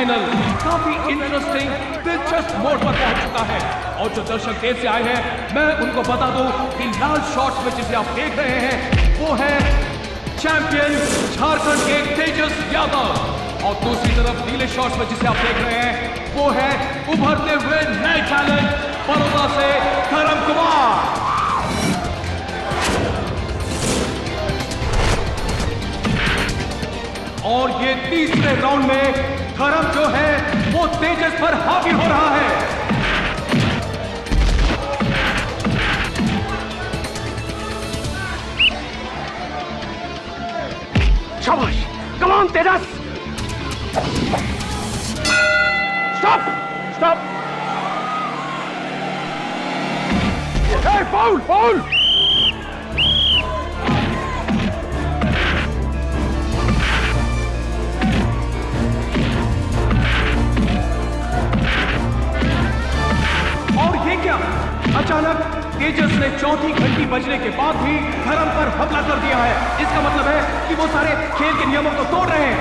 Final काफी interesting दिलचस्प mode पर पहुंच चुका है और जो दर्शक देर से आए हैं मैं उनको बता दूं कि लाल शॉट्स में जिसे आप देख रहे हैं वो है चैंपियन झारखंड के तेजस यादव और दूसरी तरफ नीले शॉट्स में जिसे आप देख रहे हैं वो है उभरते हुए नए टैलेंट बड़ौदा से धर्म कुमार। और ये तीसरे राउंड में धर्म जो है वो तेजस पर हावी हो रहा है। शाबाश, come on Tejas. Stop stop. Foul foul. अचानक तेजस ने चौथी घंटी बजने के बाद भी धर्म पर हमला कर दिया है। इसका मतलब है कि वो सारे खेल के नियमों को तोड़ रहे हैं।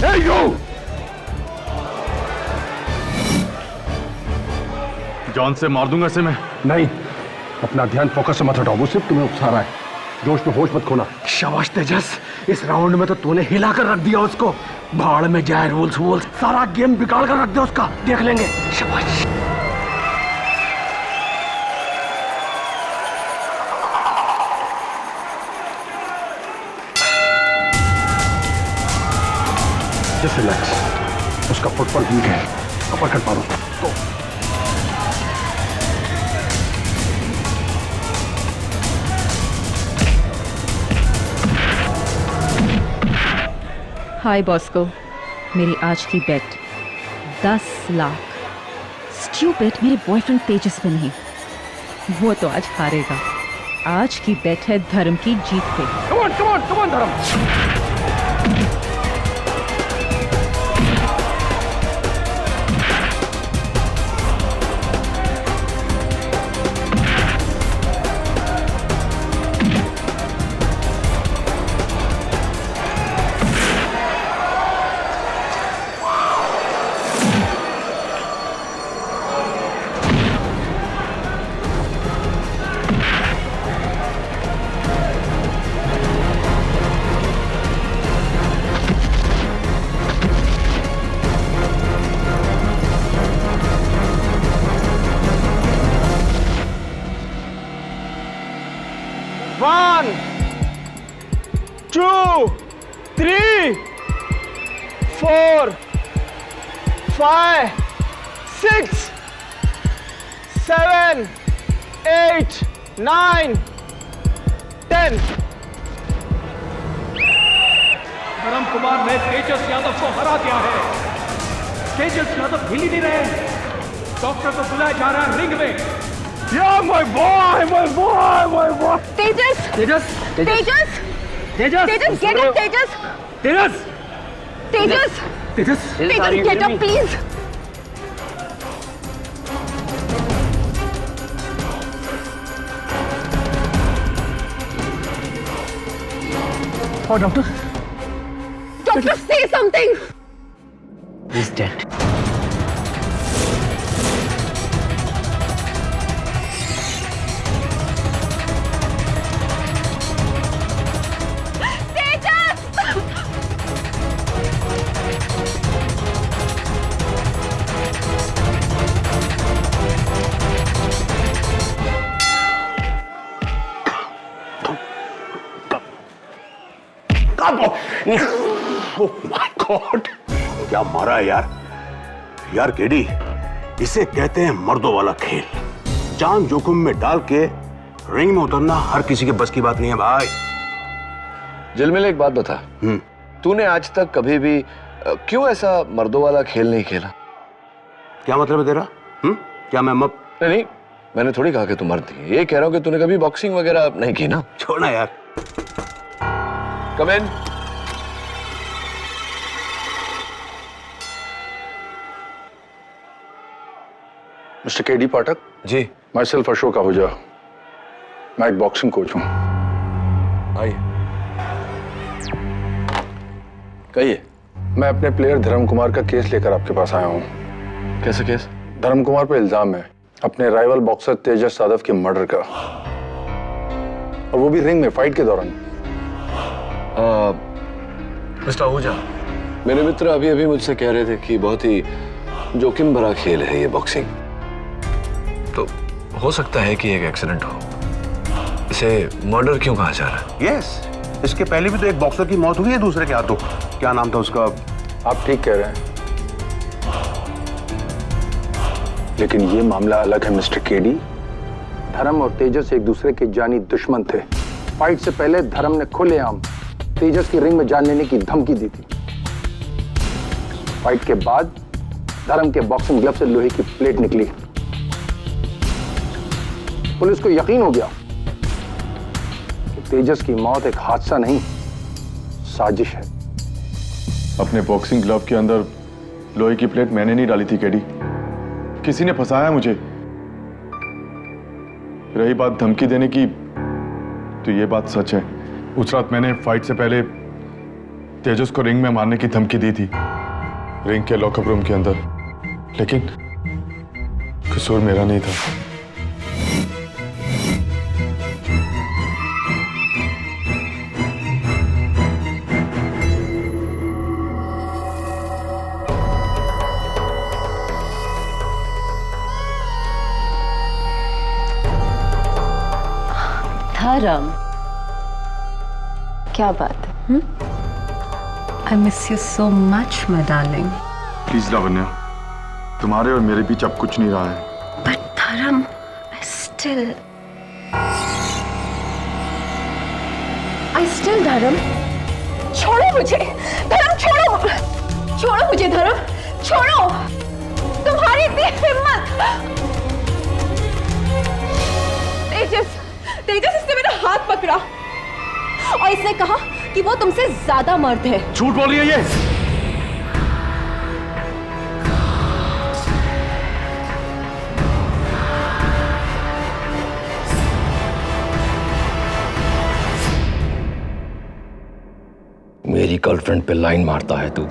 Hey you! जान से मार दूंगा इसे मैं। नहीं, अपना ध्यान फोकस से मत हटाओ, वो सिर्फ तुम्हें उकसा रहा है। जोश में होश मत खोना। शाबाश तेजस, इस राउंड में तो तूने हिला कर रख दिया उसको। भाड़ में जाए रूल्स वूल्स, सारा गेम बिगाड़ कर रख दिया उसका। देख लेंगे। शाबाश। जस्ट रिलैक्स, उसका फुटबॉल वीक है, अपर कट मारो। तो हाय बॉस्को, मेरी आज की बेट 10 लाख। स्टूपिड, मेरे बॉयफ्रेंड तेजस पे नहीं, वो तो आज हारेगा। आज की बेट है धर्म की जीत पे। कम ऑन धर्म। One, 2, 3, 4, 5, 6, 7, 8, 9, 10. धर्म कुमार ने तेजस यादव को हरा दिया है। तेजस यादव हिल ही नहीं रहे। डॉक्टर को बुलाया जा रहा है रिंग में। Yeah, my boy. Tejas, Tejas, Tejas, Tejas, get up, Tejas, Tejas, Tejas, Tejas, get up, please. Oh, doctor. Doctor, say something. He's dead. Oh my God! क्या मारा है यार केडी, इसे कहते हैं मर्दों वाला खेल। जान जोखिम में डाल के रिंग में उतरना हर किसी के बस की बात नहीं है भाई। जिलमिल, एक बात बता, तूने आज तक कभी भी क्यों ऐसा मर्दों वाला खेल नहीं खेला? क्या मतलब है तेरा? क्या मैं मब? नहीं, मैंने थोड़ी कहा कि तू मर्द है, ये कह रहा हूं कि तूने कभी बॉक्सिंग वगैरह नहीं की ना। छोड़ना यार। Come in. Mister KD Pathak. जी। माई सेल्फ अशोक आहूजा, मैं एक बॉक्सिंग कोच हूँ। आइए। कहिए। मैं अपने प्लेयर धर्म कुमार का केस लेकर आपके पास आया हूँ। कैसे केस? धर्म कुमार पर इल्जाम है अपने राइवल बॉक्सर तेजस यादव के मर्डर का, और वो भी रिंग में फाइट के दौरान। मिस्टर आहूजा, मेरे मित्र अभी अभी मुझसे कह रहे थे कि बहुत ही जोखिम भरा खेल है ये बॉक्सिंग, तो हो सकता है कि एक एक्सीडेंट हो। इसे मर्डर क्यों कहा जा रहा है? यस, इसके पहले भी तो एक बॉक्सर की मौत हुई है दूसरे के हाथों। क्या नाम था उसका? आप ठीक कह रहे हैं, लेकिन ये मामला अलग है मिस्टर केडी। धर्म और तेजस एक दूसरे के जानी दुश्मन थे। फाइट से पहले धर्म ने खुलेआम तेजस की रिंग में जान लेने की धमकी दी थी। फाइट के बाद धर्म के बॉक्सिंग ग्लव से लोहे की प्लेट निकली। पुलिस को यकीन हो गया कि तेजस की मौत एक हादसा नहीं, साजिश है। अपने बॉक्सिंग ग्लव के अंदर लोहे की प्लेट मैंने नहीं डाली थी केडी, किसी ने फंसाया मुझे। रही बात धमकी देने की, तो ये बात सच है। उस रात मैंने फाइट से पहले तेजस को रिंग में मारने की धमकी दी थी, रिंग के लॉकअप रूम के अंदर, लेकिन कसूर मेरा नहीं था। धर्म, क्या बात है? I miss you so much my darling. Please Lavanya, तुम्हारे और मेरे बीच अब कुछ नहीं रहा है। बट धर्म, I still धर्म, छोड़ो मुझे। धर्म छोड़ो, छोड़ो मुझे धर्म, छोड़ो। तुम्हारी इतनी हिम्मत। तेजस इसने मेरा हाथ पकड़ा और इसने कहा कि वो तुमसे ज्यादा मर्द है। झूठ बोल रही है ये। मेरी गर्लफ्रेंड पे लाइन मारता है तू।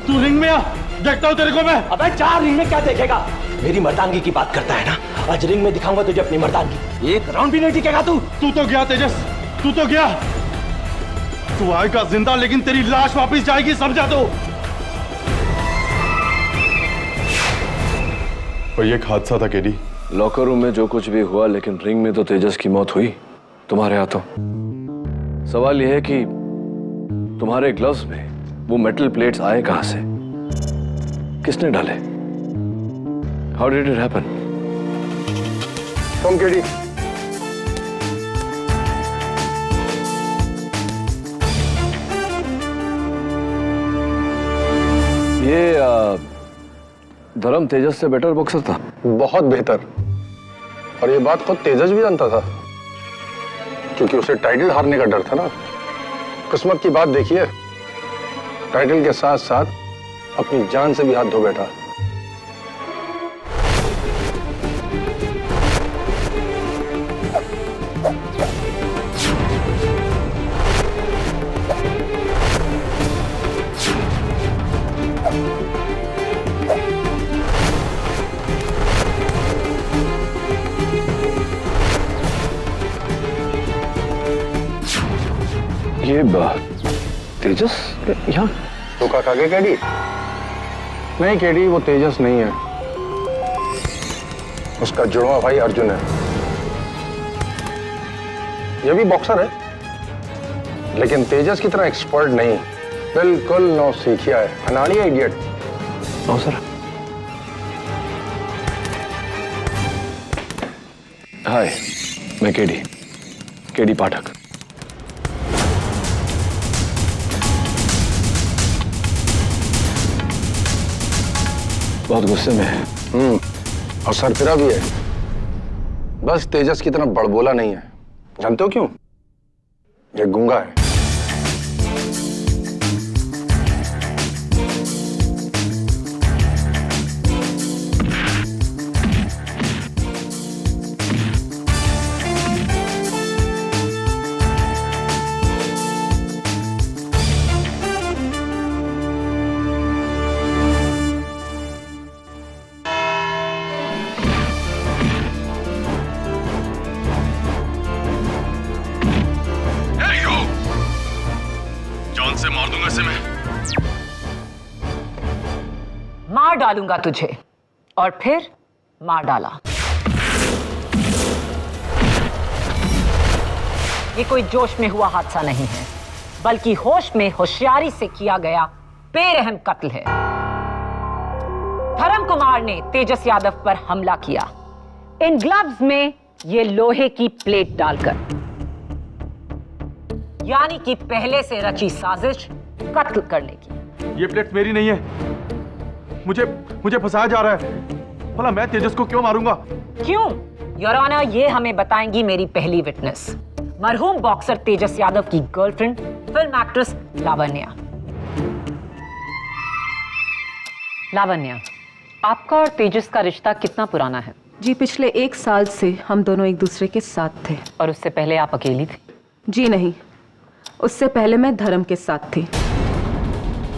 तू रिंग में आ, देखता हूं तेरे को मैं। अबे चार रिंग में क्या देखेगा? मेरी मर्दानगी की बात करता है ना, आज रिंग में दिखाऊंगा तुझे अपनी मर्दानगी। एक राउंड भी नहीं टिकेगा तू। तू तो गया तेजस, तू तो गया। तू आएगा जिंदा, लेकिन तेरी लाश वापस जाएगी, समझा तो। और ये एक हादसा था केडी। लॉकर रूम में जो कुछ भी हुआ, लेकिन रिंग में तो तेजस की मौत हुई तुम्हारे हाथों। सवाल यह है कि तुम्हारे ग्लव्स में वो मेटल प्लेट्स आए कहां से? किसने डाले? How did it happen? Come KD. ये धर्म तेजस से बेटर बॉक्सर था। बहुत बेहतर, और ये बात खुद तेजस भी जानता था, क्योंकि उसे टाइटल हारने का डर था ना। किस्मत की बात देखिए, टाइटल के साथ साथ अपनी जान से भी हाथ धो बैठा। ये तेजस यहाँ धोखा खा गए केडी? नहीं केडी, वो तेजस नहीं है, उसका जुड़वा भाई अर्जुन है। ये भी बॉक्सर है, लेकिन तेजस की तरह एक्सपर्ट नहीं, बिल्कुल नौसिखिया है, अनाड़ी है, इडियट। सर हाय, मैं केडी पाठक। बहुत गुस्से में है। और सरफिरा भी है, बस तेजस की तरह बड़बोला नहीं है। जानते हो क्यों? ये गूंगा है। से मैं मार डालूंगा तुझे, और फिर मार डाला। ये कोई जोश में हुआ हादसा नहीं है, बल्कि होश में होशियारी से किया गया बेरहम कत्ल है। धर्म कुमार ने तेजस यादव पर हमला किया, इन ग्लव्स में ये लोहे की प्लेट डालकर, यानी कि पहले से रची साजिश कत्ल करने की। ये प्लेट मेरी नहीं है, मुझे फंसाया जा रहा है। भला मैं तेजस को क्यों मारूंगा? क्यों? योर ऑनर, ये हमें बताएंगी मेरी पहली विटनेस, मरहूम बॉक्सर तेजस यादव की girlfriend film actress Lavanya. Lavanya, आपका और तेजस का रिश्ता कितना पुराना है? जी पिछले 1 साल से हम दोनों एक दूसरे के साथ थे। और उससे पहले आप अकेली थी? जी नहीं, उससे पहले मैं धर्म के साथ थी।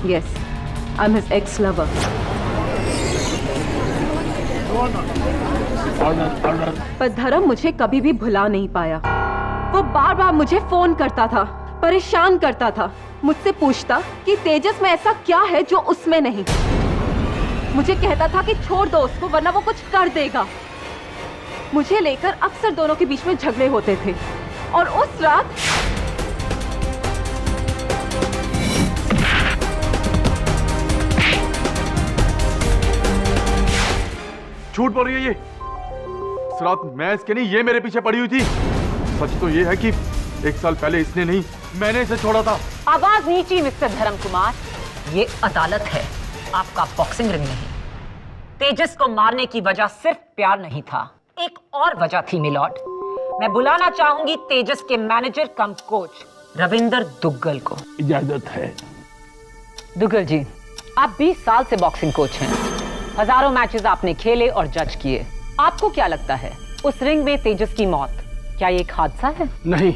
Yes, I am his ex lover. पर धर्म मुझे कभी भी भुला नहीं पाया। वो बार बार मुझे फोन करता था, परेशान करता था, मुझसे पूछता कि तेजस में ऐसा क्या है जो उसमें नहीं। मुझे कहता था कि छोड़ दो उसको वरना वो कुछ कर देगा। मुझे लेकर अक्सर दोनों के बीच में झगड़े होते थे। और उस रात झूठ बोल रही है ये। इस रात मैं इसके नहीं, ये मेरे पीछे पड़ी हुई थी। सच तो ये है कि 1 साल पहले इसने नहीं, मैंने इसे छोड़ा था। आवाज नीची मिस्टर धर्म कुमार, ये अदालत है, आपका बॉक्सिंग रिंग नहीं। तेजस को मारने की वजह सिर्फ प्यार नहीं था, एक और वजह थी मिलॉर्ड। मैं बुलाना चाहूंगी तेजस के मैनेजर कम कोच रविंदर दुग्गल को। इजाजत है। दुग्गल जी, आप 20 साल से बॉक्सिंग कोच हैं, हजारों मैचेस आपने खेले और जज किए। आपको क्या लगता है उस रिंग में तेजस की मौत क्या ये एक हादसा है? नहीं,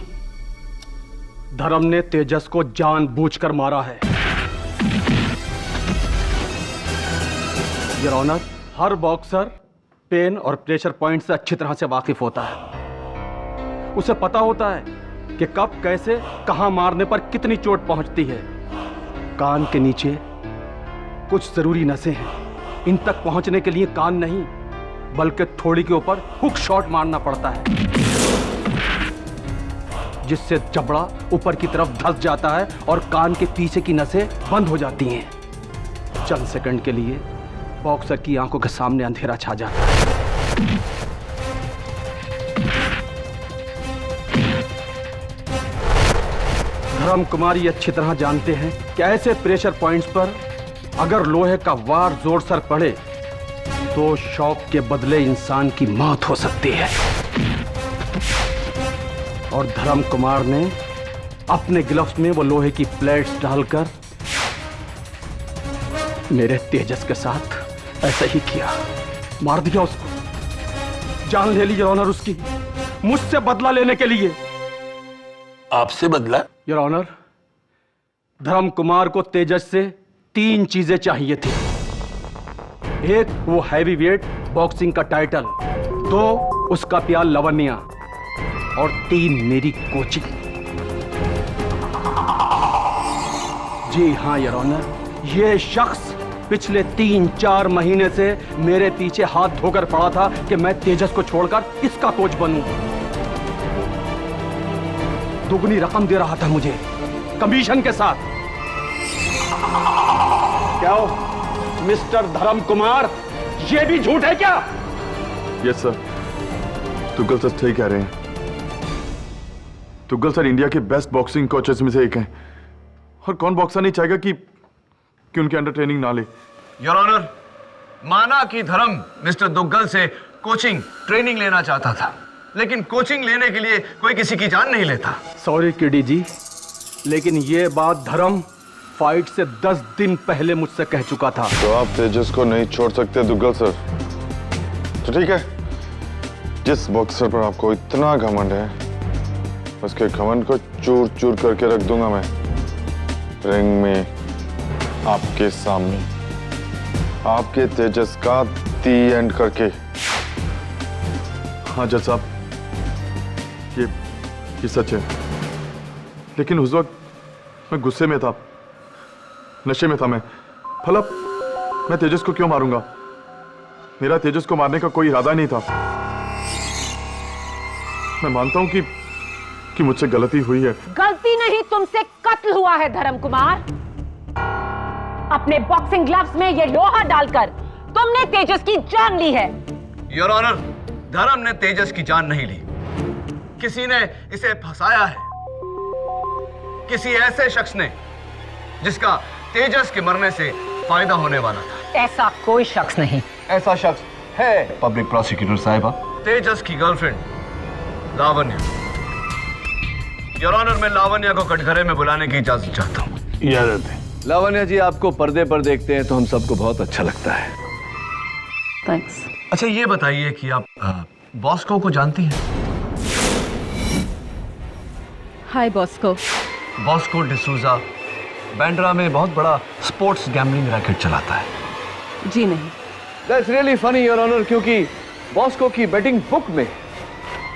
धर्म ने तेजस को जानबूझकर मारा है। योर ऑनर, हर बॉक्सर पेन और प्रेशर पॉइंट से अच्छी तरह से वाकिफ होता है। उसे पता होता है कि कब, कैसे, कहां मारने पर कितनी चोट पहुंचती है। कान के नीचे कुछ जरूरी नसें हैं, इन तक पहुंचने के लिए कान नहीं बल्कि थोड़ी के ऊपर हुक शॉट मारना पड़ता है, जिससे जबड़ा ऊपर की तरफ धंस जाता है और कान के पीछे की नसें बंद हो जाती हैं। चंद सेकंड के लिए बॉक्सर की आंखों के सामने अंधेरा छा जाता है। धर्म कुमार ये अच्छी तरह जानते हैं कि ऐसे प्रेशर पॉइंट्स पर अगर लोहे का वार जोर सर पड़े तो शॉक के बदले इंसान की मौत हो सकती है। और धर्म कुमार ने अपने ग्लव्स में वो लोहे की प्लेट्स डालकर मेरे तेजस के साथ ऐसा ही किया, मार दिया उसको, जान ले ली योर ऑनर उसकी, मुझसे बदला लेने के लिए। आपसे बदला? योर ऑनर, धर्म कुमार को तेजस से 3 चीजें चाहिए थी। 1 वो हैवी वेट बॉक्सिंग का टाइटल, 2 उसका प्यार लवण्या, और 3 मेरी कोचिंग। जी हाँ योर ऑनर, ये शख्स पिछले 3-4 महीने से मेरे पीछे हाथ धोकर पड़ा था कि मैं तेजस को छोड़कर इसका कोच बनूं। दुगनी रकम दे रहा था मुझे कमीशन के साथ। क्या हो मिस्टर धर्म कुमार, ये भी झूठ है क्या? यस सर, तुगल सर सही कह रहे हैं। तुगल सर इंडिया के बेस्ट बॉक्सिंग कोचेस में से एक हैं, और कौन बॉक्सर नहीं चाहेगा कि उनके अंडर ट्रेनिंग ना ले। योर ऑनर, माना कि धर्म मिस्टर दुग्गल से कोचिंग ट्रेनिंग लेना चाहता था, लेकिन कोचिंग लेने के लिए कोई किसी की जान नहीं लेता। सॉरी किडी जी, लेकिन ये बात धर्म फाइट से 10 दिन पहले मुझसे कह चुका था। तो आप तेजस को नहीं छोड़ सकते दुग्गल सर? तो ठीक है, जिस बॉक्सर पर आपको इतना घमंड है उसके घमंड को चूर चूर करके रख दूंगा मैं रिंग में आपके सामने, आपके तेजस का दी एंड करके। हाँ जज साहब, ये सच है, लेकिन उस वक्त मैं गुस्से में था, नशे में था मैं। भला मैं तेजस को क्यों मारूंगा? मेरा तेजस को मारने का कोई इरादा नहीं था। मैं मानता हूं कि मुझसे गलती हुई है। गलती नहीं, तुमसे कत्ल हुआ है धर्म कुमार। अपने बॉक्सिंग ग्लव्स में ये लोहा डालकर तुमने तेजस की जान ली है। योर ऑनर, धर्म ने तेजस की जान नहीं ली। किसी ने इसे फंसाया है, किसी ऐसे शख्स ने जिसका तेजस के मरने से फायदा होने वाला था। ऐसा कोई शख्स नहीं। ऐसा शख्स है पब्लिक प्रोसिक्यूटर साहिबा, तेजस की गर्लफ्रेंड लावण्या। योर ऑनर, मैं लावण्या को कटघरे में बुलाने की इजाजत चाहता हूँ। इजाजत है। लावण्या जी, आपको पर्दे पर देखते हैं तो हम सबको बहुत अच्छा लगता है। थैंक्स। अच्छा, ये बताइए कि आप बॉस्को को जानती हैं? हाय बॉस्को। बॉस्को डिसूजा बैंड्रा में बहुत बड़ा स्पोर्ट्स गैम्बलिंग रैकेट चलाता है। जी नहीं। That's really funny, your honour, क्योंकि बॉस्को की बेटिंग बुक में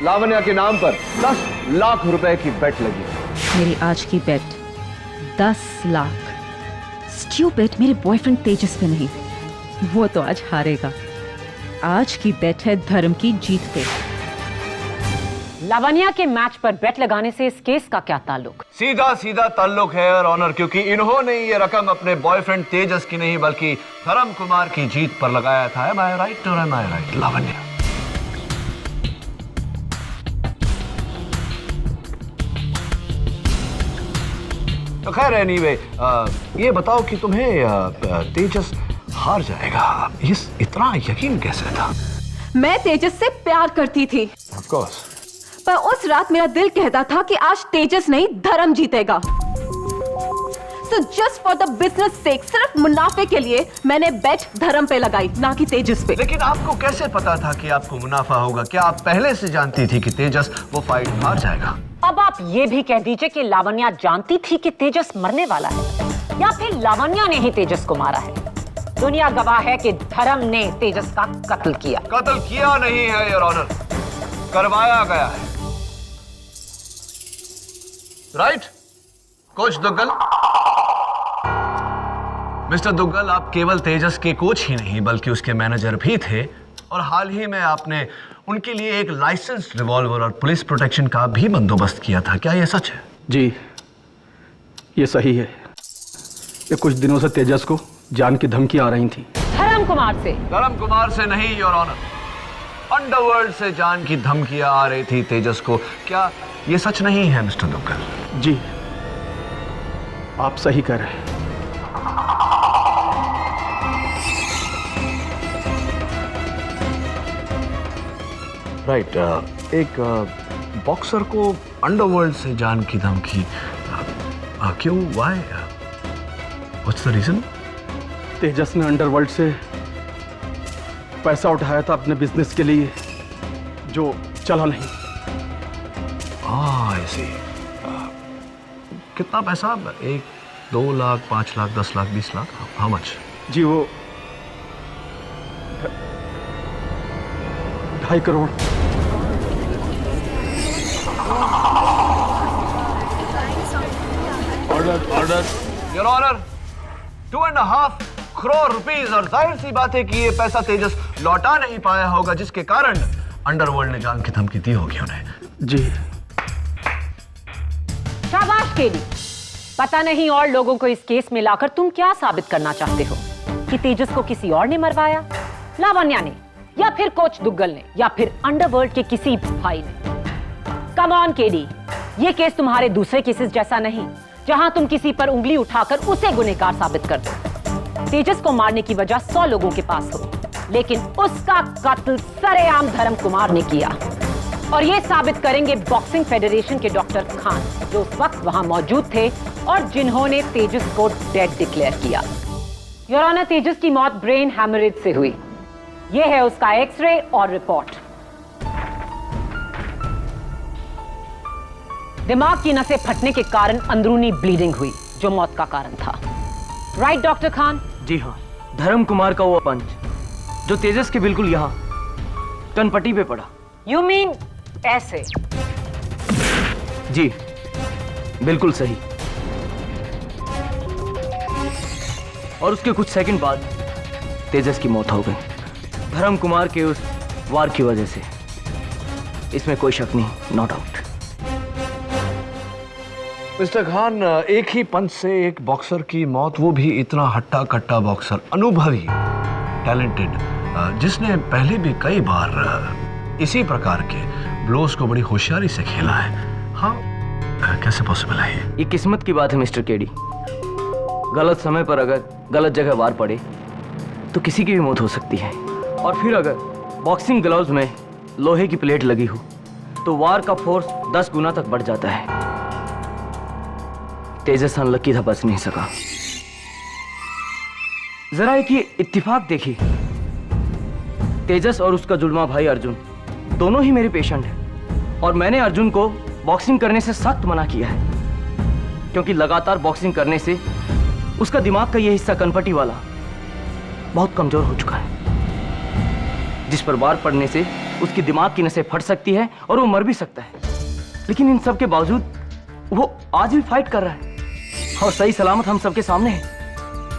लावण्या के नाम पर 10 लाख रुपए की बेट लगी। मेरी आज की बेट 10 लाख। स्टूपिड, मेरे बॉयफ्रेंड तेजस पे नहीं, वो तो आज हारेगा। आज की बेट है धर्म की जीत पे। लावण्या के मैच पर बेट लगाने से इस केस का क्या ताल्लुक? सीधा सीधा ताल्लुक है योर ऑनर, क्योंकि इन्होंने ये रकम अपने बॉयफ्रेंड तेजस की नहीं बल्कि धर्म कुमार की जीत पर लगाया था। Am I right or am I right, Lavanya? तो खैर एनीवे, ये बताओ कि तुम्हें तेजस हार जाएगा, इतना यकीन कैसे था? मैं तेजस से प्यार करती थी। Of course. पर उस रात मेरा दिल कहता था कि आज तेजस नहीं धर्म जीतेगा। So just for the business sake, सिर्फ मुनाफे के लिए मैंने बेट धर्म पे लगाई, ना कि तेजस पे। लेकिन आपको कैसे पता था कि आपको मुनाफा होगा? क्या आप पहले से जानती थी कि तेजस वो फाइट हार जाएगा? अब आप ये भी कह दीजिए कि लावण्या जानती थी कि तेजस मरने वाला है, या फिर लावण्या ने ही तेजस को मारा है। दुनिया गवाह है कि धर्म ने तेजस का कत्ल किया। कत्ल किया नहीं है योर ऑनर, करवाया गया है। Right coach Duggal? Mister Duggal, आप केवल तेजस के कोच ही नहीं बल्कि उसके मैनेजर भी थे, और हाल ही में आपने उनके लिए एक लाइसेंस रिवॉल्वर और पुलिस प्रोटेक्शन का भी बंदोबस्त किया था। क्या यह सच है? जी, ये सही है। ये कुछ दिनों से तेजस को जान की धमकी आ रही थी। धर्म कुमार से? धर्म कुमार से नहीं योर ऑनर, अंडरवर्ल्ड से जान की धमकियां आ रही थी तेजस को। क्या ये सच नहीं है मिस्टर दुग्गल? जी, आप सही कह रहे हैं। राइट, एक बॉक्सर को अंडरवर्ल्ड से जान की धमकी क्यों? Why? What's the reason? Tejas ने अंडरवर्ल्ड से पैसा उठाया था अपने बिजनेस के लिए, जो चला नहीं। हाँ, ऐसे कितना पैसा? 1, 2 लाख, 5 लाख, 10 लाख, 20 लाख? How much? जी, वो 2.5 crore. Order your honour, 2.5 crore rupees. और जाहिर सी बात है कि ये पैसा तेजस लौटा नहीं पाया होगा, जिसके कारण अंडरवर्ल्ड ने जान की धमकी दी होगी उन्हें। जी, शाबाश केडी। पता नहीं और लोगों को इस केस में लाकर तुम क्या साबित करना चाहते हो? कि तेजस को किसी और ने मरवाया, लावण्या ने, या फिर कोच दुग्गल ने, या फिर अंडरवर्ल्ड के किसी भाई ने? कम ऑन केडी, ये केस तुम्हारे दूसरे केसेस जैसा नहीं जहां तुम किसी पर उंगली उठाकर उसे गुनहगार साबित कर दो। तेजस को मारने की वजह 100 लोगों के पास हो, लेकिन उसका कत्ल सरेआम धर्म कुमार ने किया। और ये साबित करेंगे बॉक्सिंग फेडरेशन के डॉक्टर खान, जो उस वक्त वहां मौजूद थे और जिन्होंने तेजस को डेड डिक्लेयर किया। योर ऑनर, तेजस की मौत ब्रेन हैमरेज से हुई। यह है उसका एक्सरे और रिपोर्ट। दिमाग की नसें फटने के कारण अंदरूनी ब्लीडिंग हुई, जो मौत का कारण था। Right doctor Khan? जी हाँ, धर्म कुमार का वो पंच जो तेजस के बिल्कुल यहाँ कनपट्टी पे पड़ा। यू मीन ऐसे? जी बिल्कुल सही। और उसके कुछ सेकंड बाद तेजस की मौत हो गई, धर्म कुमार के उस वार की वजह से। इसमें कोई शक नहीं, नो डाउट। मिस्टर खान, एक ही पंच से एक बॉक्सर की मौत, वो भी इतना हट्टा कट्टा बॉक्सर, अनुभवी, टैलेंटेड, जिसने पहले भी कई बार इसी प्रकार के ब्लोस को बड़ी होशियारी से खेला है। हाँ, कैसे पॉसिबल है ये किस्मत की बात है मिस्टर केडी। गलत समय पर अगर गलत जगह वार पड़े तो किसी की भी मौत हो सकती है। और फिर अगर बॉक्सिंग ग्लव्स में लोहे की प्लेट लगी हो तो वार का फोर्स 10 गुना तक बढ़ जाता है। तेजस अनलकी था, बच नहीं सका। जरा एक ये इत्तेफाक देखिए, तेजस और उसका जुड़वा भाई अर्जुन दोनों ही मेरे पेशेंट हैं और मैंने अर्जुन को बॉक्सिंग करने से सख्त मना किया है, क्योंकि लगातार बॉक्सिंग करने से उसका दिमाग का ये हिस्सा कनपटी वाला बहुत कमजोर हो चुका है, जिस पर वार पड़ने से उसकी दिमाग की नसें फट सकती है और वो मर भी सकता है। लेकिन इन सब के बावजूद वो आज भी फाइट कर रहा है और सही सलामत हम सबके सामने है।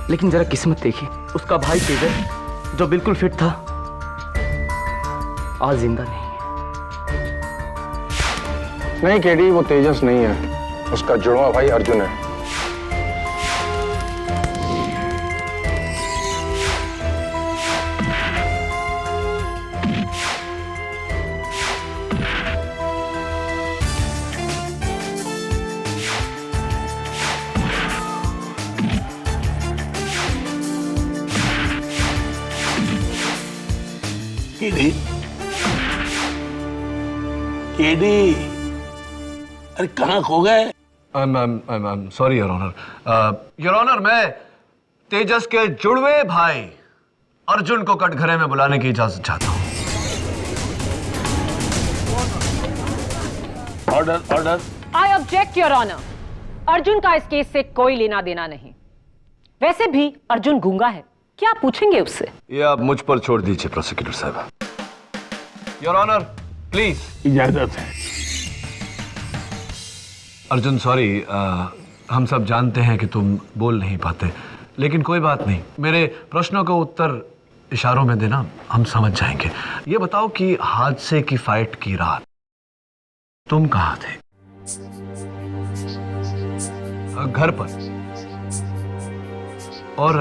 लेकिन जरा किस्मत देखिए, उसका भाई तेजस जो बिल्कुल फिट था आज जिंदा नहीं है। नहीं केडी, वो तेजस नहीं है, उसका जुड़वा भाई अर्जुन है। केडी, केडी, अरे कहाँ खो गए? Sorry your honour. Your honour, मैं तेजस के जुड़वे भाई अर्जुन को कटघरे में बुलाने की इजाजत चाहता हूँ। Order, order. I object your honour. Arjun का इस केस से कोई लेना देना नहीं। वैसे भी अर्जुन गूंगा है, क्या पूछेंगे उससे? ये आप मुझ पर छोड़ दीजिए प्रोसिक्यूटर साहब। Your honour, please. इजाजत है। अर्जुन, सॉरी, हम सब जानते हैं कि तुम बोल नहीं पाते, लेकिन कोई बात नहीं, मेरे प्रश्नों का उत्तर इशारों में देना, हम समझ जाएंगे। ये बताओ कि हादसे की फाइट की रात तुम कहाँ थे? घर पर। और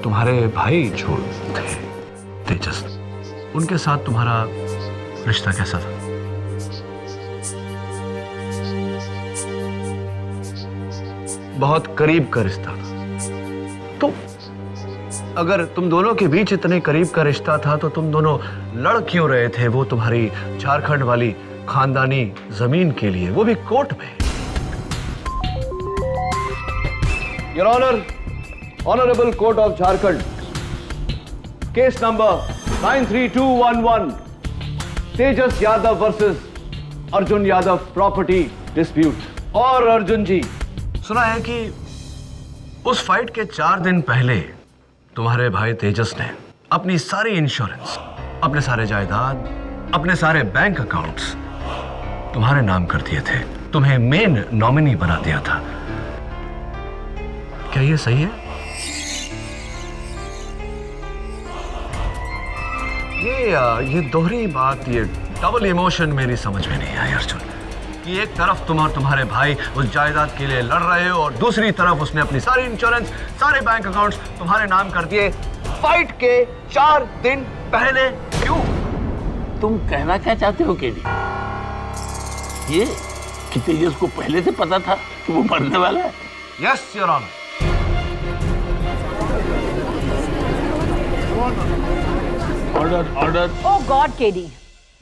तुम्हारे भाई जो थे तेजस, उनके साथ तुम्हारा रिश्ता कैसा था? बहुत करीब का रिश्ता था। तो अगर तुम दोनों के बीच इतने करीब का रिश्ता था तो तुम दोनों लड़ क्यों रहे थे वो तुम्हारी झारखंड वाली खानदानी जमीन के लिए, वो भी कोर्ट में? Your honour, honourable court of Jharkhand, case number 93211, Tejas Yadav versus Arjun Yadav property dispute. और अर्जुन जी, सुना है कि उस फाइट के 4 दिन पहले तुम्हारे भाई तेजस ने अपनी सारी इंश्योरेंस, अपने सारे जायदाद, अपने सारे बैंक अकाउंट्स तुम्हारे नाम कर दिए थे, तुम्हें मेन नॉमिनी बना दिया था। क्या ये सही है? ये दोहरी बात, ये डबल इमोशन मेरी समझ में नहीं आई अर्जुन। कि एक तरफ तुम और तुम्हारे भाई उस जायदाद के लिए लड़ रहे हो और दूसरी तरफ उसने अपनी सारी इंश्योरेंस, सारे बैंक अकाउंट्स तुम्हारे नाम कर दिए फाइट के 4 दिन पहले। क्यों? तुम कहना क्या चाहते हो केडी? ये कि तेजस को पहले से पता था कि वो मरने वाला है? Yes your honour. Order, order. Oh God KD,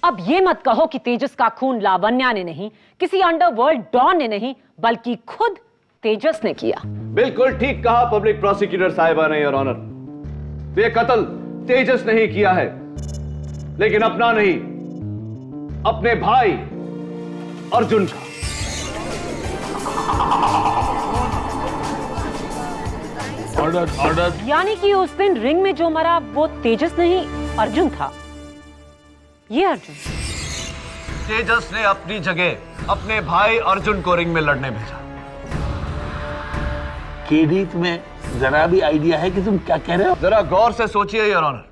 अब ये मत कहो कि तेजस का खून लावण्या ने नहीं, किसी अंडरवर्ल्ड डॉन ने नहीं, बल्कि खुद तेजस ने किया। बिल्कुल ठीक कहा पब्लिक प्रोसिक्यूटर साहिबा ने योर ऑनर। ये कत्ल तेजस ने ही किया है, लेकिन अपना नहीं, अपने भाई अर्जुन का। Order, order. यानी कि उस दिन रिंग में जो मरा वो तेजस नहीं अर्जुन था। ये अर्जुन तेजस ने अपनी जगह अपने भाई अर्जुन को रिंग में लड़ने भेजा। केडी, तुम्हें जरा भी आइडिया है कि तुम क्या कह रहे हो? जरा गौर से सोचिए योर ऑनर।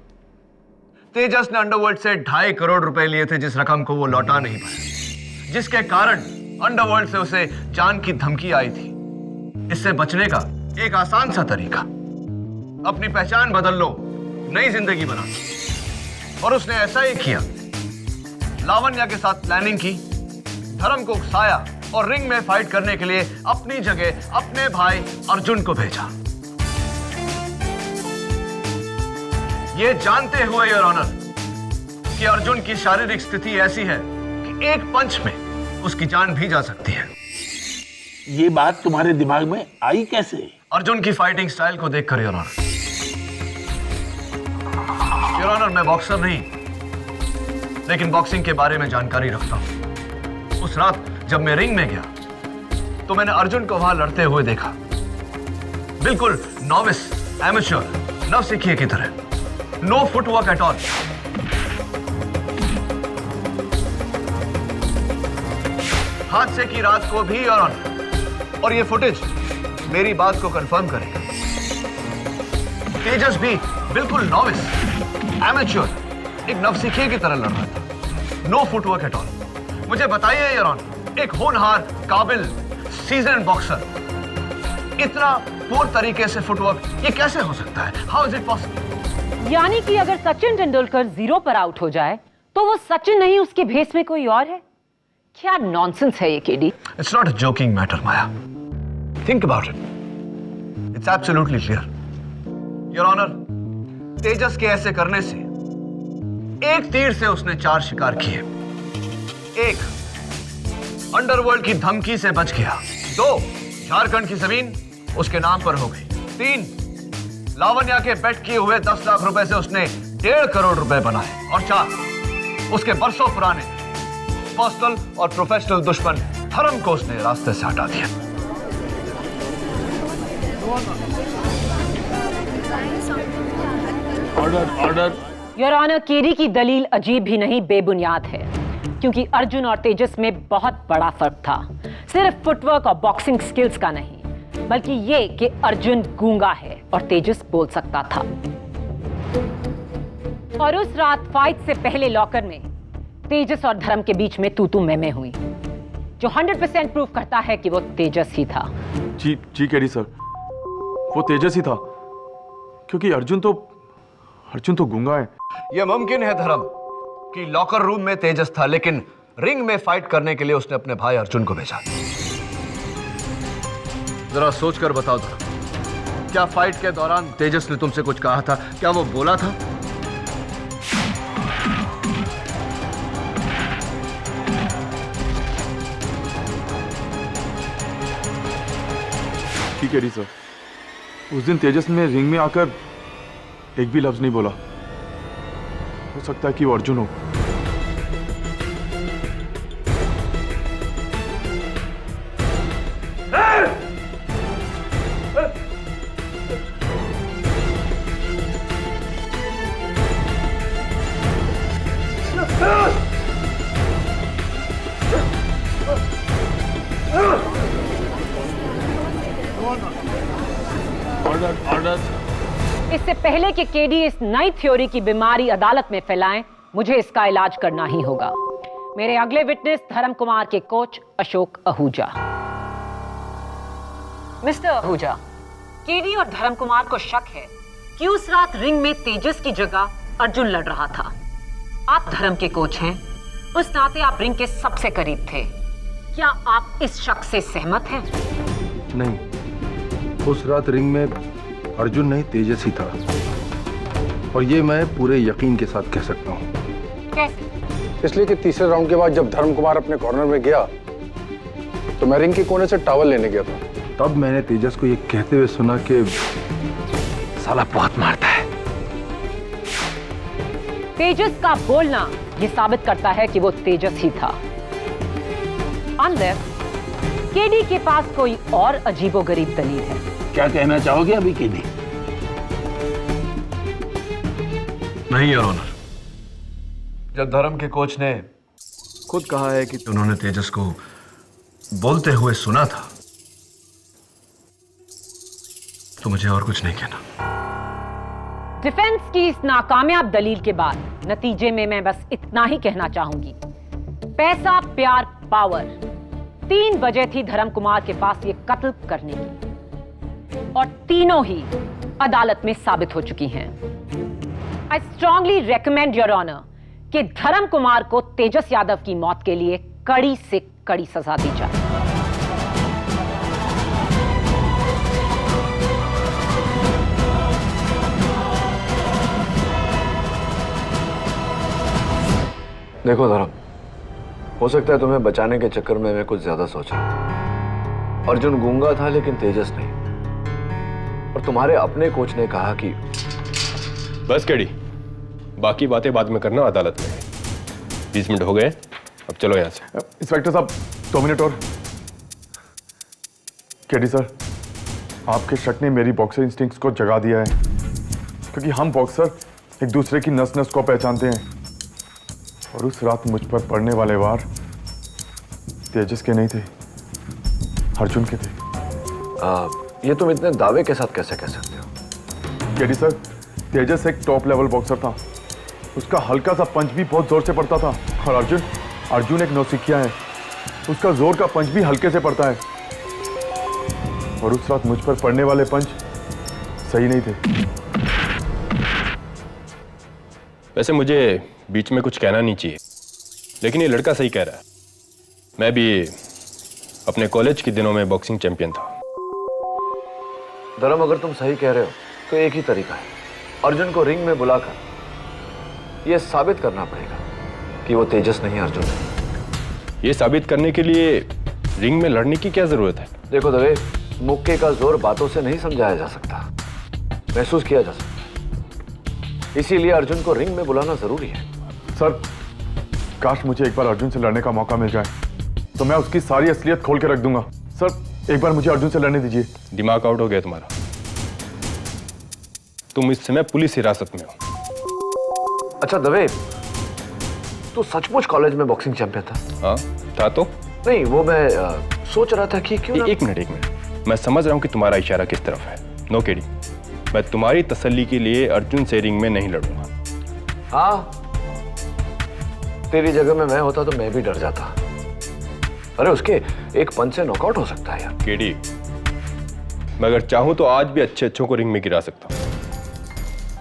तेजस ने अंडरवर्ल्ड से 2.5 करोड़ रुपए लिए थे, जिस रकम को वो लौटा नहीं पाया, जिसके कारण अंडरवर्ल्ड से उसे जान की धमकी आई थी। इससे बचने का एक आसान सा तरीका, अपनी पहचान बदल लो, नई जिंदगी बना लो। और उसने ऐसा ही किया। लावण्या के साथ प्लानिंग की, धर्म को उकसाया और रिंग में फाइट करने के लिए अपनी जगह अपने भाई अर्जुन को भेजा। ये जानते हुए योर ऑनर कि अर्जुन की शारीरिक स्थिति ऐसी है कि एक पंच में उसकी जान भी जा सकती है। ये बात तुम्हारे दिमाग में आई कैसे? अर्जुन की फाइटिंग स्टाइल को देखकर योर ऑनर। योर ऑनर, मैं बॉक्सर नहीं, लेकिन बॉक्सिंग के बारे में जानकारी रखता हूं। उस रात जब मैं रिंग में गया तो मैंने अर्जुन को वहां लड़ते हुए देखा, बिल्कुल नॉविस, एमेच्योर, नवसिखिए की तरह। No footwork at all. हादसे की रात को भी योर ऑनर, और ये फुटेज मेरी बात को कंफर्म करेगा, तेजस भी बिल्कुल नॉविस, एमेच्योर, एक नवसिखिए की तरह लड़ रहा था। No footwork at all. मुझे बताइए योर ऑनर, एक होनहार, काबिल, सीजन्ड बॉक्सर इतना पूर तरीके से फुटवर्क ये कैसे हो सकता है? How is it possible? यानी कि अगर सचिन तेंदुलकर 0 पर आउट हो जाए तो वो सचिन नहीं, उसके भेस में कोई और है? क्या नॉनसेंस है ये KD. It's not a joking matter Maya, think about it, it's absolutely clear your honour. Tejas के ऐसे करने से एक तीर से उसने 4 शिकार किए। 1, अंडरवर्ल्ड की धमकी से बच गया। 2, झारखंड की जमीन उसके नाम पर हो गई। 3, लावण्या के बेट किए हुए 10 लाख रुपए से उसने 1.5 करोड़ रुपए बनाए। और 4, उसके बरसों पुराने पर्सनल और प्रोफेशनल दुश्मन धर्म को उसने रास्ते से हटा दिया। ऑर्डर। योर ऑनर, केडी की दलील अजीब भी नहीं, बेबुनियाद है, क्योंकि अर्जुन और तेजस में बहुत बड़ा फर्क था। सिर्फ फुटवर्क और बॉक्सिंग स्किल्स का नहीं, बल्कि ये कि अर्जुन गूंगा है और तेजस बोल सकता था। और उस रात फाइट से पहले लॉकर में तेजस और धर्म के बीच में तू मैं हुई, जो 100% प्रूव करता है कि वो तेजस ही था। जी केडी सर, वो तेजस ही था, क्योंकि अर्जुन तो गूंगा है। यह मुमकिन है धर्म कि लॉकर रूम में तेजस था, लेकिन रिंग में फाइट करने के लिए उसने अपने भाई अर्जुन को भेजा। जरा सोचकर बताओ धर्म, क्या फाइट के दौरान तेजस ने तुमसे कुछ कहा था? क्या वो बोला था? ठीक है सर, उस दिन तेजस ने रिंग में आकर एक भी लफ्ज नहीं बोला। हो सकता है कि वो अर्जुन हो। ऑर्डर। इससे पहले कि केडी इस नई थ्योरी की बीमारी अदालत में फैलाएं, मुझे इसका इलाज करना ही होगा। मेरे अगले विटनेस धर्म कुमार के coach Ashok Ahuja. Mister Ahuja, KD और धर्म कुमार को शक है कि उस रात रिंग में तेजस की जगह अर्जुन लड़ रहा था। आप धर्म के कोच हैं, उस नाते आप रिंग के सबसे करीब थे। क्या आप इस शक से सहमत हैं? नहीं, उस रात रिंग में अर्जुन नहीं तेजस ही था, और ये मैं पूरे यकीन के साथ कह सकता हूँ। कैसे? इसलिए कि तीसरे राउंड के बाद जब धर्म कुमार अपने कॉर्नर में गया तो मैं रिंग के कोने से टॉवल लेने गया था। तब मैंने तेजस को ये कहते हुए सुना कि साला बहुत मारता है। तेजस का बोलना ये साबित करता है कि वो तेजस ही था। अनलेस केडी के पास कोई और अजीबोगरीब दलील है। क्या कहना चाहोगे अभी केडी? नहीं योर ऑनर, जब धर्म के कोच ने खुद कहा है कि उन्होंने तेजस को बोलते हुए सुना था, तो मुझे और कुछ नहीं कहना। डिफेंस की इस नाकामयाब दलील के बाद नतीजे में मैं बस इतना ही कहना चाहूंगी, पैसा, प्यार, पावर, 3 वजह थी धर्म कुमार के पास ये कत्ल करने की, और तीनों ही अदालत में साबित हो चुकी हैं। I strongly recommend your honour कि धर्म कुमार को तेजस यादव की मौत के लिए कड़ी से कड़ी सजा दी जाए। देखो धर्म, हो सकता है तुम्हें बचाने के चक्कर में मैं कुछ ज्यादा सोच रहा था। अर्जुन गूंगा था लेकिन तेजस नहीं। और तुम्हारे अपने कोच ने कहा कि बस केडी, बाकी बातें बाद में करना अदालत में। 20 मिनट हो गए, अब चलो यहां से। इंस्पेक्टर साहब 2 मिनट और। केडी सर, आपके शक ने मेरी बॉक्सर इंस्टिंक्ट्स को जगा दिया है, क्योंकि हम बॉक्सर एक दूसरे की नस नस को पहचानते हैं। और उस रात मुझ पर पड़ने वाले वार तेजस के नहीं थे, अर्जुन के थे। ये तुम इतने दावे के साथ कैसे कह सकते हो? केडी सर, तेजस एक टॉप लेवल बॉक्सर था। उसका हल्का सा पंच भी बहुत जोर से पड़ता था। और अर्जुन एक नौसिखिया है, उसका जोर का पंच भी हल्के से पड़ता है। और उस रात मुझ पर पड़ने वाले पंच सही नहीं थे। वैसे मुझे बीच में कुछ कहना नहीं चाहिए, लेकिन ये लड़का सही कह रहा है। मैं भी अपने कॉलेज के दिनों में बॉक्सिंग चैंपियन था। धर्म, अगर तुम सही कह रहे हो तो एक ही तरीका है, अर्जुन को रिंग में बुलाकर यह साबित करना पड़ेगा कि वो तेजस नहीं, अर्जुन है। ये साबित करने के लिए रिंग में लड़ने की क्या जरूरत है? देखो दवे, मुक्के का जोर बातों से नहीं समझाया जा सकता, महसूस किया जा सकता है। इसीलिए अर्जुन को रिंग में बुलाना जरूरी है। सर, काश मुझे एक बार अर्जुन से लड़ने का मौका मिल जाए तो मैं उसकी सारी असलियत खोल के रख दूंगा। सर, एक बार मुझे अर्जुन से लड़ने दीजिए। दिमाग आउट हो गया तुम्हारा। तुम इस समय पुलिस हिरासत में हो। अच्छा दवे, तू सचमुच कॉलेज में बॉक्सिंग चैंपियन था? हाँ था। तो नहीं, वो मैं सोच रहा था कि क्यों एक मिनट, मैं समझ रहा हूं कि तुम्हारा इशारा किस तरफ है। नो केडी, मैं तुम्हारी तसल्ली के लिए अर्जुन से रिंग में नहीं लड़ूंगा। हाँ, तेरी जगह में मैं होता तो मैं भी डर जाता। अरे उसके एक पंच से नॉकआउट हो सकता है यार। केडी, मैं अगर चाहूं तो आज भी अच्छे को रिंग में गिरा सकता हूं।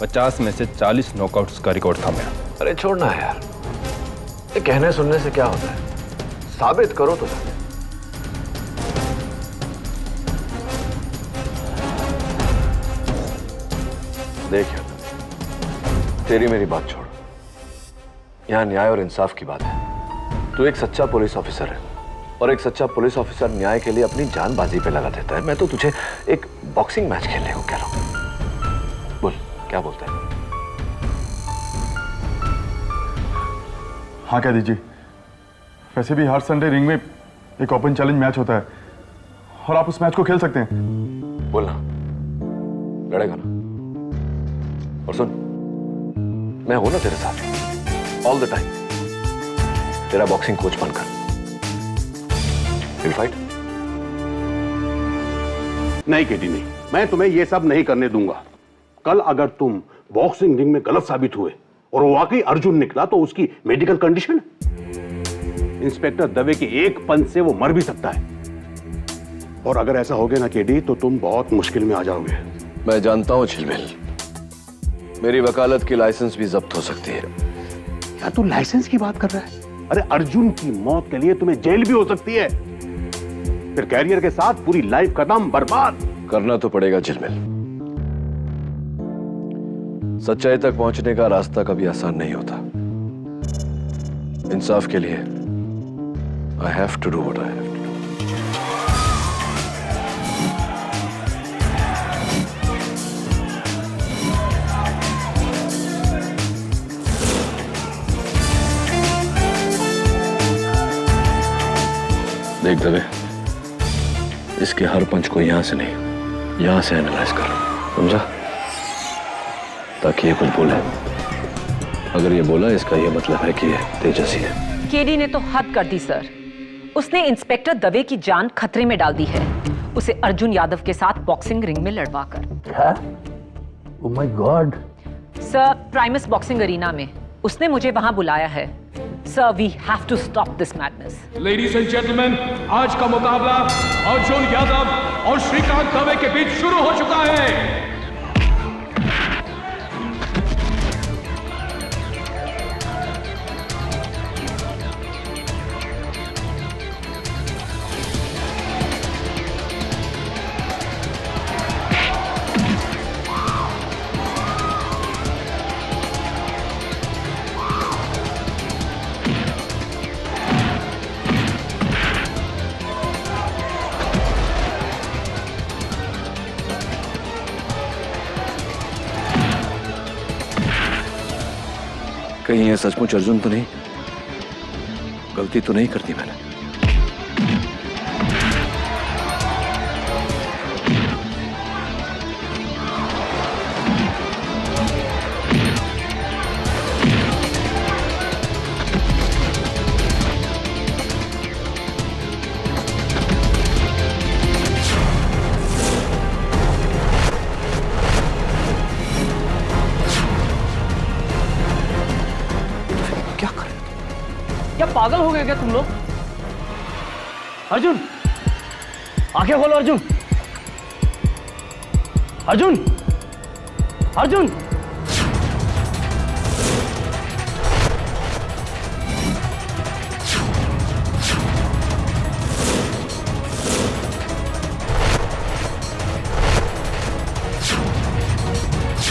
50 में से 40 नॉकआउट्स का रिकॉर्ड था मेरा। अरे छोड़ना है यार, ये कहने सुनने से क्या होता है, साबित करो तो जाके। देख यार, तेरी मेरी बात छोड़, यहां न्याय और इंसाफ की बात है। तू एक सच्चा पुलिस ऑफिसर है, और एक सच्चा पुलिस ऑफिसर न्याय के लिए अपनी जान बाजी पे लगा देता है। मैं तो तुझे एक बॉक्सिंग मैच खेलने को कह रहा हूं। बोल, क्या बोलता है? हाँ कह दीजिए। वैसे भी हर संडे रिंग में एक ओपन चैलेंज मैच होता है, और आप उस मैच को खेल सकते हैं। बोलना, लड़ेगा ना? और सुन, मैं हूं ना तेरे साथ ऑल द टाइम, तेरा बॉक्सिंग कोच बनकर। Will fight? नहीं केडी नहीं, मैं तुम्हें यह सब नहीं करने दूंगा। कल अगर तुम बॉक्सिंग रिंग में गलत साबित हुए और वो वाकई अर्जुन निकला तो उसकी मेडिकल कंडीशन, इंस्पेक्टर दवे के एक पंच से वो मर भी सकता है। और अगर ऐसा हो गया ना केडी, तो तुम बहुत मुश्किल में आ जाओगे। मैं जानता हूं झिलमिल, मेरी वकालत की लाइसेंस भी जब्त हो सकती है। क्या तू लाइसेंस की बात कर रहा है? अरे अर्जुन की मौत के लिए तुम्हें जेल भी हो सकती है, फिर कैरियर के साथ पूरी लाइफ का नाम बर्बाद। करना तो पड़ेगा झिलमिल। सच्चाई तक पहुंचने का रास्ता कभी आसान नहीं होता। इंसाफ के लिए I have to do what I have to do. देख दबे, इसके हर पंच को यहां से नहीं, यहां से एनालाइज कर, समझा? ताकि ये कुछ बोले। अगर ये बोला, इसका ये मतलब है कि ये तेजस ही है। केडी ने तो हद कर दी सर। उसने इंस्पेक्टर दवे की जान खतरे में डाल दी है। उसे अर्जुन यादव के साथ बॉक्सिंग रिंग में लड़वा कर। क्या? Oh my God. Sir, Primus boxing arena में उसने मुझे वहां बुलाया है। Sir, we have to stop this madness. Ladies and gentleman, आज का मुकाबला अर्जुन यादव और श्रीकांत दवे के बीच शुरू हो चुका है। कहीं ये सचमुच अर्जुन तो नहीं? गलती तो नहीं करती मैंने? क्या पागल हो गए क्या तुम लोग? अर्जुन, आंखें खोलो अर्जुन। अर्जुन, अर्जुन।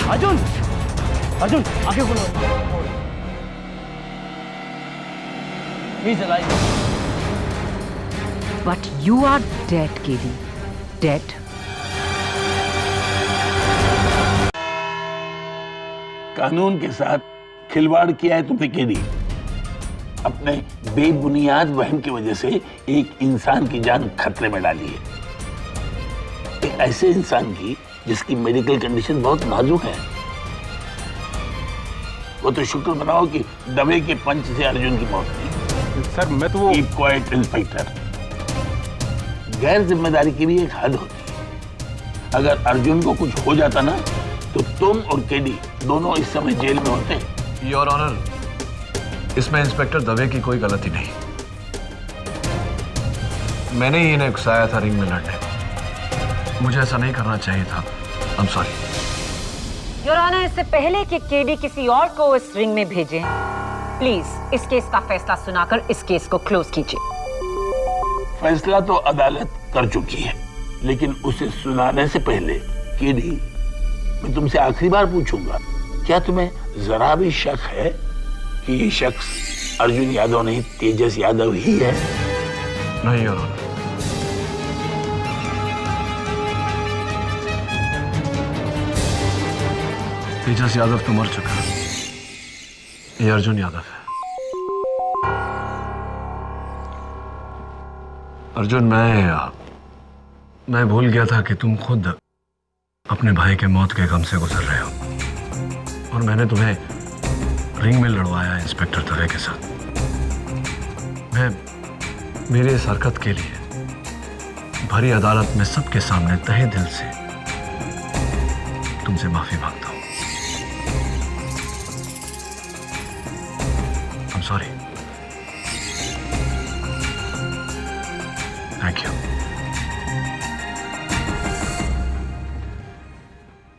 अर्जुन, अर्जुन, आंखें खोलो। He's alive. But you are dead, KD. Dead. कानून के साथ खिलवाड़ किया है तुमने केडी। अपने बेबुनियाद वहम की वजह से एक इंसान की जान खतरे में डाली है। एक ऐसे इंसान की जिसकी मेडिकल कंडीशन बहुत नाजुक है। वो तो शुक्र मनाओ कि दवे के पंच से अर्जुन की मौत हुई। सर मैं तो वो कीप क्वाइट इंस्पेक्टर। गैर जिम्मेदारी की भी एक हद होती है। अगर अर्जुन को कुछ हो जाता ना तो तुम और केडी दोनों इस समय जेल में होते। योर ऑनर, इसमें इंस्पेक्टर दवे की कोई गलती नहीं। मैंने ही इन्हें उकसाया था रिंग में लड़ने। मुझे ऐसा नहीं करना चाहिए था। I am sorry. Your honour, इससे पहले कि केडी किसी और को इस रिंग में भेजें, प्लीज इस केस का फैसला सुनाकर इस केस को क्लोज कीजिए। फैसला तो अदालत कर चुकी है, लेकिन उसे सुनाने से पहले केडी, मैं तुमसे आखिरी बार पूछूंगा, क्या तुम्हें जरा भी शक है कि ये शख्स अर्जुन यादव नहीं तेजस यादव ही है? नहीं योर ऑनर। तेजस यादव तो मर चुका है। ये अर्जुन यादव है। अर्जुन, मैं भूल गया था कि तुम खुद अपने भाई के मौत के गम से गुजर रहे हो और मैंने तुम्हें रिंग में लड़वाया इंस्पेक्टर दवे के साथ। मैं मेरी इस हरकत के लिए भरी अदालत में सबके सामने तहे दिल से तुमसे माफी मांगता हूं। I'm sorry. Thank you.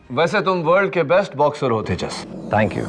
वैसे तुम वर्ल्ड के बेस्ट बॉक्सर हो तेजस। Thank you.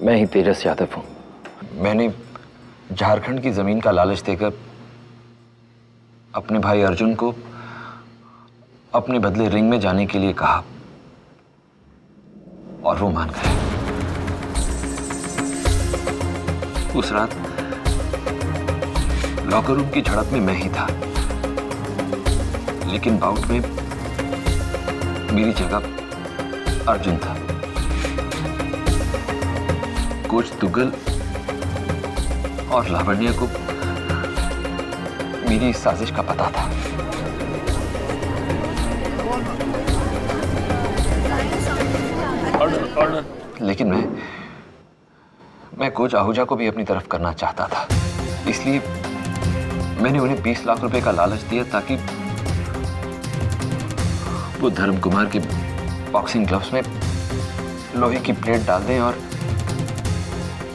मैं ही तेजस यादव हूं। मैंने झारखंड की जमीन का लालच देकर अपने भाई अर्जुन को अपने बदले रिंग में जाने के लिए कहा और वो मान गए। उस रात लॉकर रूम की झड़प में मैं ही था, लेकिन बाउट में मेरी जगह अर्जुन था। कोच तुगल और लावण्य को मेरी इस साजिश का पता था। लेकिन मैं कोच आहूजा को भी अपनी तरफ करना चाहता था, इसलिए मैंने उन्हें 20 लाख रुपए का लालच दिया ताकि वो धर्म कुमार के बॉक्सिंग ग्लव्स में लोहे की प्लेट डाल दें और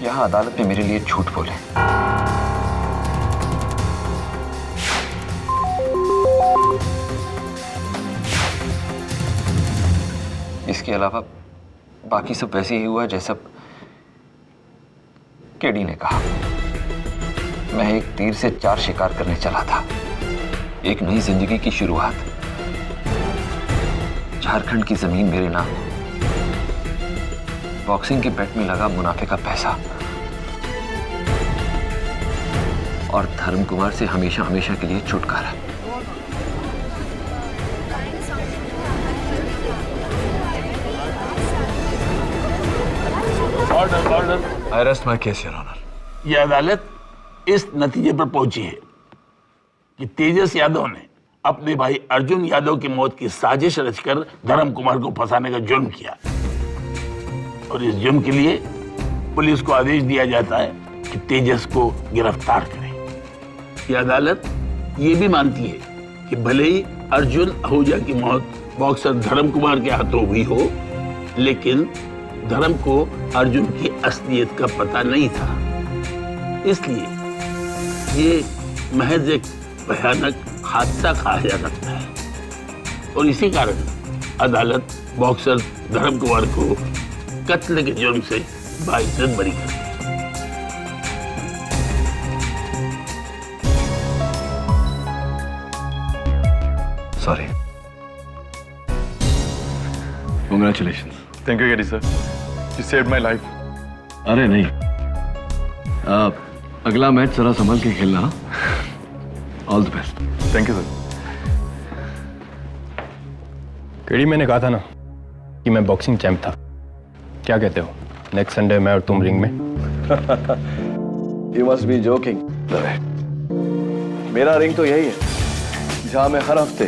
यहां अदालत में मेरे लिए झूठ बोले। इसके अलावा बाकी सब वैसे ही हुआ जैसा केडी ने कहा। मैं एक तीर से 4 शिकार करने चला था, एक नई जिंदगी की शुरुआत। झारखंड की जमीन मेरे नाम, बॉक्सिंग के बेट में लगा मुनाफे का पैसा और धर्म कुमार से हमेशा हमेशा के लिए छुटकारा। Order. I rest my case, your honour. यह अदालत इस नतीजे पर पहुंची है कि तेजस यादव ने अपने भाई अर्जुन यादव की मौत की साजिश रचकर धर्म कुमार को फंसाने का जुर्म किया और इस जुर्म के लिए पुलिस को आदेश दिया जाता है कि तेजस को गिरफ्तार करें। यह अदालत ये भी मानती है कि भले ही अर्जुन आहूजा की मौत बॉक्सर धर्म कुमार के हाथों हुई हो, लेकिन धर्म को अर्जुन की असलियत का पता नहीं था, इसलिए ये महज एक भयानक हादसा कहा जा सकता है और इसी कारण अदालत बॉक्सर धर्म कुमार को कत्ल के जुर्म से बाइज्जत बरी कर दी। Sorry. Congratulations. Thank you KD sir, you saved my life. अरे नहीं, अगला मैच जरा संभल के खेलना। All the best. Thank you sir. KD, मैंने कहा था ना कि मैं बॉक्सिंग चैंप था। क्या कहते हो, नेक्स्ट संडे मैं और तुम रिंग में? You must be joking. मेरा रिंग तो यही है जहां मैं हर हफ्ते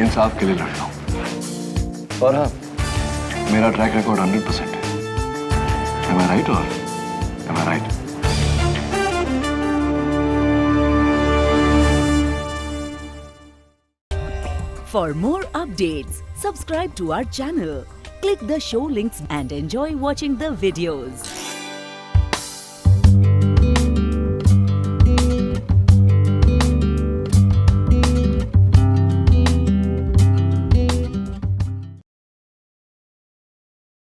इंसाफ के लिए लड़ता हूं। और हाँ, मेरा ट्रैक रिकॉर्ड 100% है। Am I right or am I right? For more updates, subscribe to our channel, click the show links and enjoy watching the videos.